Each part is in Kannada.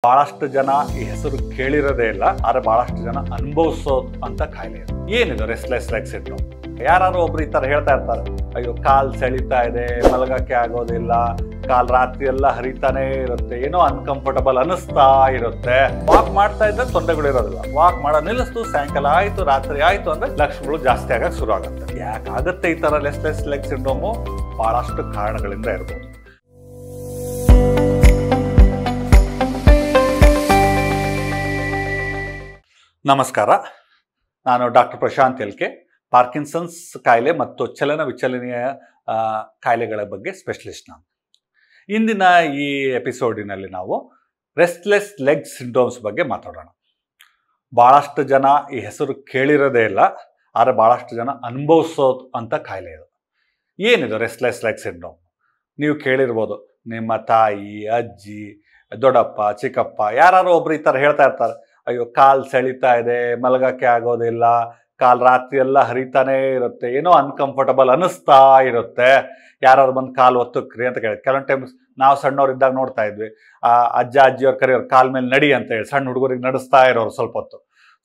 ಬಹಳಷ್ಟು ಜನ ಈ ಹೆಸರು ಕೇಳಿರೋದೇ ಇಲ್ಲ, ಆದ್ರೆ ಬಹಳಷ್ಟು ಜನ ಅನುಭವಿಸೋ ಅಂತ ಕಾಯಿಲೆ ಏನಿದೆ ರೆಸ್ಟ್ಲೆಸ್ ಲೆಗ್ ಸಿಂಡ್ರೋಮ್. ಯಾರು ಒಬ್ರು ಈ ತರ ಹೇಳ್ತಾ ಇರ್ತಾರೆ, ಅಯ್ಯೋ ಕಾಲ್ ಸೆಳಿತಾ ಇದೆ, ಮಲಗಕ್ಕೆ ಆಗೋದಿಲ್ಲ, ಕಾಲ್ ರಾತ್ರಿ ಎಲ್ಲ ಹರಿತಾನೆ ಇರುತ್ತೆ, ಏನೋ ಅನ್ಕಂಫರ್ಟಬಲ್ ಅನಿಸ್ತಾ ಇರುತ್ತೆ, ವಾಕ್ ಮಾಡ್ತಾ ಇದ್ರೆ ತೊಂದರೆಗಳು ಇರೋದಿಲ್ಲ, ವಾಕ್ ಮಾಡೋ ನಿಲ್ಲಿಸ್ತು, ಸಾಯಂಕಾಲ ಆಯ್ತು ರಾತ್ರಿ ಆಯ್ತು ಅಂದ್ರೆ ಲಕ್ಷಣಗಳು ಜಾಸ್ತಿ ಆಗಕ್ಕೆ ಶುರು ಆಗುತ್ತೆ. ಯಾಕಾಗುತ್ತೆ ಈ ತರ ರೆಸ್ಟ್ಲೆಸ್ ಲೆಗ್ ಸಿಂಡ್ರೋಮು? ಬಹಳಷ್ಟು ಕಾರಣಗಳಿಂದ ಇರ್ಬೋದು. ನಮಸ್ಕಾರ, ನಾನು ಡಾಕ್ಟರ್ ಪ್ರಶಾಂತ್ ಎಲ್ಕೆ, ಪಾರ್ಕಿನ್ಸನ್ಸ್ ಕಾಯಿಲೆ ಮತ್ತು ಚಲನ ವಿಚಲನೆಯ ಕಾಯಿಲೆಗಳ ಬಗ್ಗೆ ಸ್ಪೆಷಲಿಸ್ಟ್. ನಾನು ಇಂದಿನ ಈ ಎಪಿಸೋಡಿನಲ್ಲಿ ನಾವು ರೆಸ್ಟ್ಲೆಸ್ ಲೆಗ್ ಸಿಂಡ್ರೋಮ್ಸ್ ಬಗ್ಗೆ ಮಾತಾಡೋಣ. ಭಾಳಷ್ಟು ಜನ ಈ ಹೆಸರು ಕೇಳಿರೋದೇ ಇಲ್ಲ, ಆದರೆ ಭಾಳಷ್ಟು ಜನ ಅನುಭವಿಸೋದು ಅಂತ ಕಾಯಿಲೆ ಇದು. ಏನಿದು ರೆಸ್ಟ್ಲೆಸ್ ಲೆಗ್ ಸಿಂಡ್ರೋಮ್? ನೀವು ಕೇಳಿರ್ಬೋದು, ನಿಮ್ಮ ತಾಯಿ, ಅಜ್ಜಿ, ದೊಡ್ಡಪ್ಪ, ಚಿಕ್ಕಪ್ಪ ಯಾರು ಒಬ್ರು ಈ ಥರ ಹೇಳ್ತಾ ಇರ್ತಾರೆ, ಅಯ್ಯೋ ಕಾಲ್ ಸೆಳಿತಾ ಇದೆ, ಮಲಗಕ್ಕೆ ಆಗೋದಿಲ್ಲ, ಕಾಲ್ ರಾತ್ರಿ ಎಲ್ಲ ಹರಿತಾನೆ ಇರುತ್ತೆ, ಏನೋ ಅನ್ಕಂಫರ್ಟಬಲ್ ಅನಿಸ್ತಾ ಇರುತ್ತೆ, ಯಾರು ಬಂದು ಕಾಲು ಒತ್ತಕ್ರಿ ಅಂತ ಕೇಳಿ. ಕೆಲವೊಂದು ಟೈಮ್ಸ್ ನಾವು ಸಣ್ಣವ್ರಿದ್ದಾಗ ನೋಡ್ತಾ ಇದ್ವಿ, ಅಜ್ಜ ಅಜ್ಜಿಯವ್ರು ಕರೆಯೋರು ಕಾಲ್ ಮೇಲೆ ನಡಿ ಅಂತ ಹೇಳಿ, ಸಣ್ಣ ಹುಡುಗರಿಗೆ ನಡೆಸ್ತಾ ಇರೋರು ಸ್ವಲ್ಪ ಹೊತ್ತು.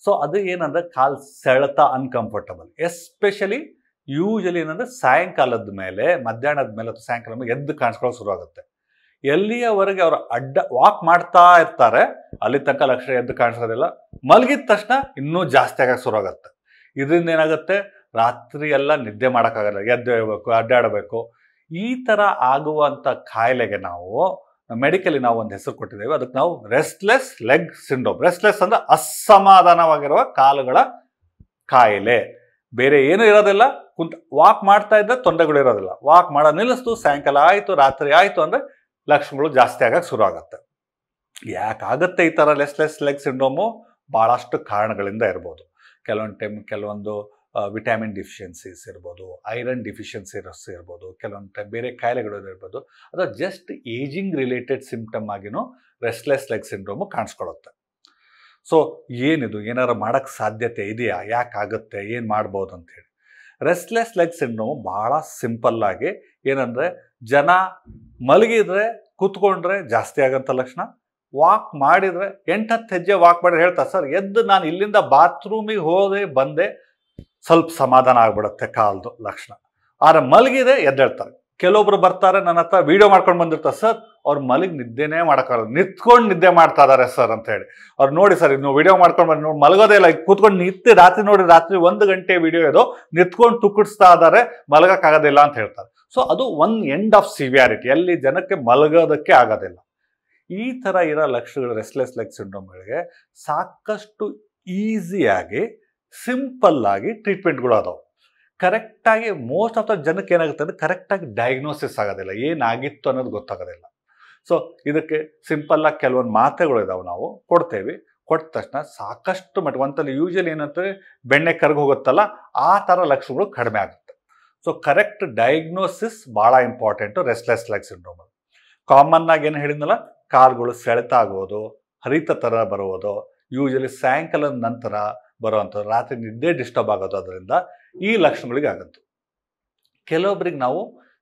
ಸೊ ಅದು ಏನಂದ್ರೆ ಕಾಲ್ ಸೆಳೆತ ಅನ್ಕಂಫರ್ಟಬಲ್. ಎಸ್ಪೆಷಲಿ ಯೂಶಲಿ ಏನಂದ್ರೆ ಸಾಯಂಕಾಲದ ಮೇಲೆ, ಮಧ್ಯಾಹ್ನದ ಮೇಲೆ ಅಥವಾ ಸಾಯಂಕಾಲ ಮೇಲೆ ಎದ್ದು ಕಾಣಿಸ್ಕೊಳ್ಳೋಕೆ ಶುರು ಆಗುತ್ತೆ. ಎಲ್ಲಿಯವರೆಗೆ ಅವರು ವಾಕ್ ಮಾಡ್ತಾ ಇರ್ತಾರೆ ಅಲ್ಲಿ ತನಕ ಲಕ್ಷಣ ಎದ್ದು ಕಾಣಿಸೋದಿಲ್ಲ, ಮಲಗಿದ ತಕ್ಷಣ ಇನ್ನೂ ಜಾಸ್ತಿ ಆಗಕ್ಕೆ ಶುರು ಆಗುತ್ತೆ. ಇದರಿಂದ ಏನಾಗುತ್ತೆ, ರಾತ್ರಿ ಎಲ್ಲ ನಿದ್ದೆ ಮಾಡೋಕ್ಕಾಗಲ್ಲ, ಎದ್ದು ಹೇಳ್ಬೇಕು, ಅಡ್ಡಾಡಬೇಕು. ಈ ಥರ ಆಗುವಂಥ ಕಾಯಿಲೆಗೆ ನಾವು ಮೆಡಿಕಲಿ ನಾವು ಒಂದು ಹೆಸರು ಕೊಟ್ಟಿದ್ದೇವೆ, ಅದಕ್ಕೆ ನಾವು ರೆಸ್ಟ್ಲೆಸ್ ಲೆಗ್ ಸಿಂಡ್ರೋಮ್. ರೆಸ್ಟ್ಲೆಸ್ ಅಂದ್ರೆ ಅಸಮಾಧಾನವಾಗಿರುವ ಕಾಲುಗಳ ಕಾಯಿಲೆ. ಬೇರೆ ಏನೂ ಇರೋದಿಲ್ಲ, ವಾಕ್ ಮಾಡ್ತಾ ಇದ್ದರೆ ತೊಂದರೆಗಳು ಇರೋದಿಲ್ಲ, ವಾಕ್ ಮಾಡೋ ನಿಲ್ಲಿಸ್ತು, ಸಾಯಂಕಾಲ ಆಯಿತು ರಾತ್ರಿ ಆಯಿತು ಅಂದರೆ ಲಕ್ಷಣಗಳು ಜಾಸ್ತಿ ಆಗಕ್ಕೆ ಶುರು ಆಗುತ್ತೆ. ಯಾಕಾಗುತ್ತೆ ಈ ಥರ ರೆಸ್ಟ್ಲೆಸ್ ಲೆಗ್ ಸಿಂಡ್ರೋಮು? ಭಾಳಷ್ಟು ಕಾರಣಗಳಿಂದ ಇರ್ಬೋದು. ಕೆಲವೊಂದು ಟೈಮ್ ಕೆಲವೊಂದು ವಿಟಮಿನ್ ಡಿಫಿಷಿಯನ್ಸೀಸ್ ಇರ್ಬೋದು, ಐರನ್ ಡಿಫಿಷಿಯನ್ಸೀಸ್ ಇರ್ಬೋದು, ಕೆಲವೊಂದು ಟೈಮ್ ಬೇರೆ ಕಾಯಿಲೆಗಳು ಇರ್ಬೋದು, ಅಥವಾ ಜಸ್ಟ್ ಏಜಿಂಗ್ ರಿಲೇಟೆಡ್ ಸಿಂಪ್ಟಮ್ ಆಗಿನೂ ರೆಸ್ಟ್ಲೆಸ್ ಲೆಗ್ ಸಿಂಡ್ರೋಮು ಕಾಣಿಸ್ಕೊಳ್ಳುತ್ತೆ. ಸೊ ಏನಿದು, ಏನಾರು ಮಾಡೋಕ್ಕೆ ಸಾಧ್ಯತೆ ಇದೆಯಾ, ಯಾಕಾಗುತ್ತೆ, ಏನು ಮಾಡ್ಬೋದು ಅಂತೇಳಿ. ರೆಸ್ಟ್ಲೆಸ್ ಲೆಗ್ ಸಿಂಡ್ರೋಮು ಭಾಳ ಸಿಂಪಲ್ಲಾಗಿ ಏನಂದರೆ, ಜನ ಮಲಗಿದ್ರೆ ಕೂತ್ಕೊಂಡ್ರೆ ಜಾಸ್ತಿ ಆಗೋಂಥ ಲಕ್ಷಣ, ವಾಕ್ ಮಾಡಿದರೆ 8-10 ಹೆಜ್ಜೆ ವಾಕ್ ಮಾಡಿದ್ರೆ ಹೇಳ್ತಾರೆ, ಸರ್ ಎದ್ದು ನಾನು ಇಲ್ಲಿಂದ ಬಾತ್ರೂಮಿಗೆ ಹೋದೆ ಬಂದೆ ಸ್ವಲ್ಪ ಸಮಾಧಾನ ಆಗ್ಬಿಡುತ್ತೆ ಕಾಲ್ದು ಲಕ್ಷಣ. ಆದರೆ ಮಲಗಿದೆ ಎದ್ದೇಳ್ತಾರೆ. ಕೆಲವೊಬ್ರು ಬರ್ತಾರೆ ನನ್ನ ಹತ್ರ, ವಿಡಿಯೋ ಮಾಡ್ಕೊಂಡು ಬಂದಿರ್ತಾರೆ, ಸರ್ ಅವ್ರು ಮಲಗಿ ನಿದ್ದೆನೇ ಮಾಡೋಕ್ಕಾಗಲ್ಲ, ನಿಂತ್ಕೊಂಡು ನಿದ್ದೆ ಮಾಡ್ತಾ ಇದ್ದಾರೆ ಸರ್ ಅಂತ ಹೇಳಿ. ಅವ್ರು ನೋಡಿ ಸರ್ ಇನ್ನು ವಿಡಿಯೋ ಮಾಡ್ಕೊಂಡು ಬಂದು ನೋಡಿ ಮಲಗೋದೇ ಇಲ್ಲ, ಕೂತ್ಕೊಂಡು ನಿತ್ಯ ರಾತ್ರಿ ನೋಡಿ, ರಾತ್ರಿ 1 ಗಂಟೆ ವಿಡಿಯೋ ಇದು, ನಿಂತ್ಕೊಂಡು ತುಕ್ಕಡಿಸ್ತಾ ಇದ್ದಾರೆ, ಮಲಗೋಕ್ಕಾಗೋದಿಲ್ಲ ಅಂತ ಹೇಳ್ತಾರೆ. ಸೊ ಅದು ಒನ್ ಎಂಡ್ ಆಫ್ ಸಿವಿಯಾರಿಟಿ, ಎಲ್ಲಿ ಜನಕ್ಕೆ ಮಲಗೋದಕ್ಕೆ ಆಗೋದಿಲ್ಲ. ಈ ಥರ ಇರೋ ಲಕ್ಷಣಗಳು ರೆಸ್ಟ್ಲೆಸ್ ಲೆಗ್ ಸಿಂಡ್ರೋಮ್ಗಳಿಗೆ ಸಾಕಷ್ಟು ಈಸಿಯಾಗಿ ಸಿಂಪಲ್ಲಾಗಿ ಟ್ರೀಟ್ಮೆಂಟ್ಗಳು ಅದಾವೆ. ಕರೆಕ್ಟಾಗಿ ಮೋಸ್ಟ್ ಆಫ್ ದ ಜನಕ್ಕೆ ಏನಾಗುತ್ತೆ ಅಂದರೆ ಕರೆಕ್ಟಾಗಿ ಡಯಾಗ್ನೋಸಿಸ್ ಆಗೋದಿಲ್ಲ, ಏನಾಗಿತ್ತು ಅನ್ನೋದು ಗೊತ್ತಾಗೋದಿಲ್ಲ. ಸೊ ಇದಕ್ಕೆ ಸಿಂಪಲ್ಲಾಗಿ ಕೆಲವೊಂದು ಮಾತ್ರೆಗಳು ಇದಾವೆ, ನಾವು ಕೊಡ್ತೇವೆ. ಕೊಟ್ಟ ತಕ್ಷಣ ಸಾಕಷ್ಟು ಮಟ್ಟ ಒಂದಲ್ಲಿ ಯೂಶಲಿ ಏನಂತಾರೆ ಬೆಣ್ಣೆ ಕರಗಿ ಹೋಗುತ್ತಲ್ಲ, ಆ ಥರ ಲಕ್ಷಣಗಳು ಕಡಿಮೆ ಆಗುತ್ತೆ. ಸೊ ಕರೆಕ್ಟ್ ಡಯಾಗ್ನೋಸಿಸ್ ಭಾಳ important restless leg syndrome. Common ಆಗಿ ಏನು ಹೇಳಿದ್ನಲ್ಲ, ಕಾಲುಗಳು ಸೆಳೆತ ಆಗೋದು, ಹರಿತ ಥರ ಬರುವುದು, ಯೂಶಲಿ ಸಾಯಂಕಾಲದ ನಂತರ ಬರುವಂಥದ್ದು, ರಾತ್ರಿ ನಿದ್ದೆ ಡಿಸ್ಟರ್ಬ್ ಆಗೋದು, ಅದರಿಂದ ಈ ಲಕ್ಷಣಗಳಿಗೆ ಆಗುತ್ತೆ. ಕೆಲವೊಬ್ಬರಿಗೆ ನಾವು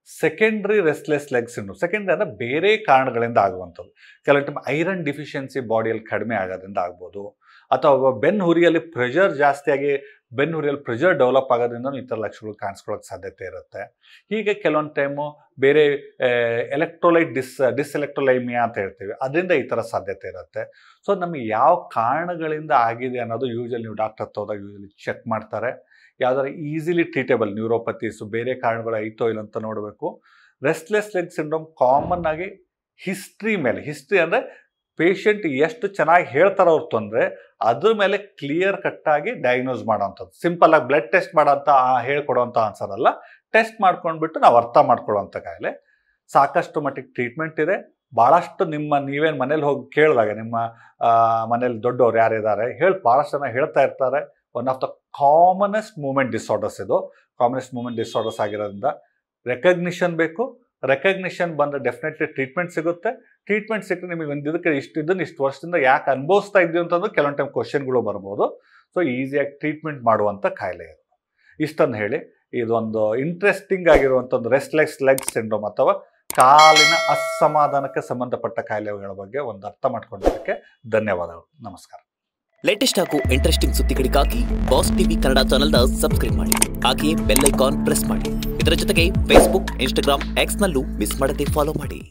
secondary restless leg syndrome, secondary ಅಂದರೆ ಬೇರೆ ಕಾರಣಗಳಿಂದ ಆಗುವಂಥದ್ದು. ಕೆಲವು ಟೈಮ್ ಐರನ್ ಡಿಫಿಷಿಯನ್ಸಿ ಬಾಡಿಯಲ್ಲಿ ಕಡಿಮೆ ಆಗೋದ್ರಿಂದ ಆಗ್ಬೋದು, ಅಥವಾ ಬೆನ್ನು ಹುರಿಯಲ್ಲಿ ಪ್ರೆಷರ್ ಜಾಸ್ತಿಯಾಗಿ ಬೆನ್ನು ಹುರಿಯಲ್ಲಿ ಪ್ರೆಷರ್ ಡೆವಲಪ್ ಆಗೋದ್ರಿಂದ ಈ ಥರ ಲಕ್ಷಣಗಳು ಕಾಣಿಸ್ಕೊಳ್ಳೋಕೆ ಸಾಧ್ಯತೆ ಇರುತ್ತೆ. ಹೀಗೆ ಕೆಲವೊಂದು ಟೈಮು ಬೇರೆ ಎಲೆಕ್ಟ್ರೋಲೈಟ್ ಡಿಸ್ಎಲೆಕ್ಟ್ರೋಲೈಮಿಯಾ ಅಂತ ಹೇಳ್ತೀವಿ, ಅದರಿಂದ ಈ ಥರ ಸಾಧ್ಯತೆ ಇರುತ್ತೆ. ಸೊ ನಮಗೆ ಯಾವ ಕಾರಣಗಳಿಂದ ಆಗಿದೆ ಅನ್ನೋದು ಯೂಶಲಿ ನೀವು ಡಾಕ್ಟರ್ ಹತ್ರ ಹೋದಾಗ ಯೂಶಲಿ ಚೆಕ್ ಮಾಡ್ತಾರೆ. ಯಾವ್ದಾರು ಈಸಿಲಿ ಟ್ರೀಟೇಬಲ್ ನ್ಯೂರೋಪತೀಸು ಬೇರೆ ಕಾರಣಗಳು ಐತೋ ಇಲ್ಲ ಅಂತ ನೋಡಬೇಕು. ರೆಸ್ಟ್ಲೆಸ್ ಲೆಗ್ ಸಿಂಡ್ರೋಮ್ ಕಾಮನ್ ಆಗಿ ಹಿಸ್ಟ್ರಿ ಮೇಲೆ, ಹಿಸ್ಟ್ರಿ ಅಂದರೆ ಪೇಷಂಟ್ ಎಷ್ಟು ಚೆನ್ನಾಗಿ ಹೇಳ್ತಾರೋ ಅವ್ರ ತೊಂದರೆ, ಅದ್ರ ಮೇಲೆ ಕ್ಲಿಯರ್ ಕಟ್ಟಾಗಿ ಡಯಾಗ್ನೋಸ್ ಮಾಡೋವಂಥದ್ದು. ಸಿಂಪಲ್ಲಾಗಿ ಬ್ಲಡ್ ಟೆಸ್ಟ್ ಮಾಡೋಂಥ ಹೇಳ್ಕೊಡೋವಂಥ ಆನ್ಸರ್ ಅಲ್ಲ, ಟೆಸ್ಟ್ ಮಾಡ್ಕೊಂಡ್ಬಿಟ್ಟು ನಾವು ಅರ್ಥ ಮಾಡ್ಕೊಳ್ಳೋವಂಥ ಕಾಯಿಲೆ. ಸಾಕಷ್ಟು ಮಟ್ಟಿಗೆ ಟ್ರೀಟ್ಮೆಂಟ್ ಇದೆ. ಭಾಳಷ್ಟು ನೀವೇನು ಮನೇಲಿ ಹೋಗಿ ಕೇಳಿದಾಗ, ನಿಮ್ಮ ಮನೇಲಿ ದೊಡ್ಡವ್ರು ಯಾರಿದ್ದಾರೆ ಭಾಳಷ್ಟು ಜನ ಹೇಳ್ತಾ ಇರ್ತಾರೆ, one of the commonest movement disorders ಇದು. ಕಾಮನೆಸ್ಟ್ ಮೂಮೆಂಟ್ ಡಿಸಾರ್ಡರ್ಸ್ ಆಗಿರೋದ್ರಿಂದ ರೆಕಗ್ನಿಷನ್ ಬೇಕು. ರೆಕಗ್ನಿಷನ್ ಬಂದರೆ ಡೆಫಿನೆಟ್ಲಿ ಟ್ರೀಟ್ಮೆಂಟ್ ಸಿಗುತ್ತೆ. ಟ್ರೀಟ್ಮೆಂಟ್ ಸಿಕ್ಕರೆ ನಿಮಗೆ ಒಂದು ಇದಕ್ಕೆ ಇಷ್ಟು ವರ್ಷದಿಂದ ಯಾಕೆ ಅನುಭವಿಸ್ತಾ ಇದ್ದೀವಿ ಅಂತಂದ್ರೆ ಕೆಲವೊಂದು ಟೈಮ್ ಕ್ವಶನ್ಗಳು ಬರ್ಬೋದು. ಸೊ ಈಸಿಯಾಗಿ ಟ್ರೀಟ್ಮೆಂಟ್ ಮಾಡುವಂಥ ಕಾಯಿಲೆ ಇದು. ಇಷ್ಟನ್ನು ಹೇಳಿ, ಇದೊಂದು ಇಂಟ್ರೆಸ್ಟಿಂಗ್ ಆಗಿರುವಂಥ ಒಂದು ರೆಸ್ಟ್ಲೆಸ್ ಲೆಗ್ ಸಿಂಡ್ರೋಮ್ ಅಥವಾ ಕಾಲಿನ ಅಸಮಾಧಾನಕ್ಕೆ ಸಂಬಂಧಪಟ್ಟ ಕಾಯಿಲೆಗಳ ಬಗ್ಗೆ ಒಂದು ಅರ್ಥ ಮಾಡ್ಕೊಂಡಿದ್ದಕ್ಕೆ ಧನ್ಯವಾದಗಳು. ನಮಸ್ಕಾರ. ಲೇಟೆಸ್ಟ್ ಹಾಗೂ ಇಂಟ್ರೆಸ್ಟಿಂಗ್ ಸುದ್ದಿಗಳಿಗಾಗಿ ಬಾಸ್ ಟಿವಿ ಕನ್ನಡ ಚಾನೆಲ್ನ ಸಬ್ಸ್ಕ್ರೈಬ್ ಮಾಡಿ. ಹಾಗೆಯೇ ಬೆಲ್ ಐಕಾನ್ ಪ್ರೆಸ್ ಮಾಡಿ. ಇದರ ಜೊತೆಗೆ ಫೇಸ್ಬುಕ್, ಇನ್ಸ್ಟಾಗ್ರಾಮ್, ಎಕ್ಸ್ನಲ್ಲೂ ಮಿಸ್ ಮಾಡದೆ ಫಾಲೋ ಮಾಡಿ.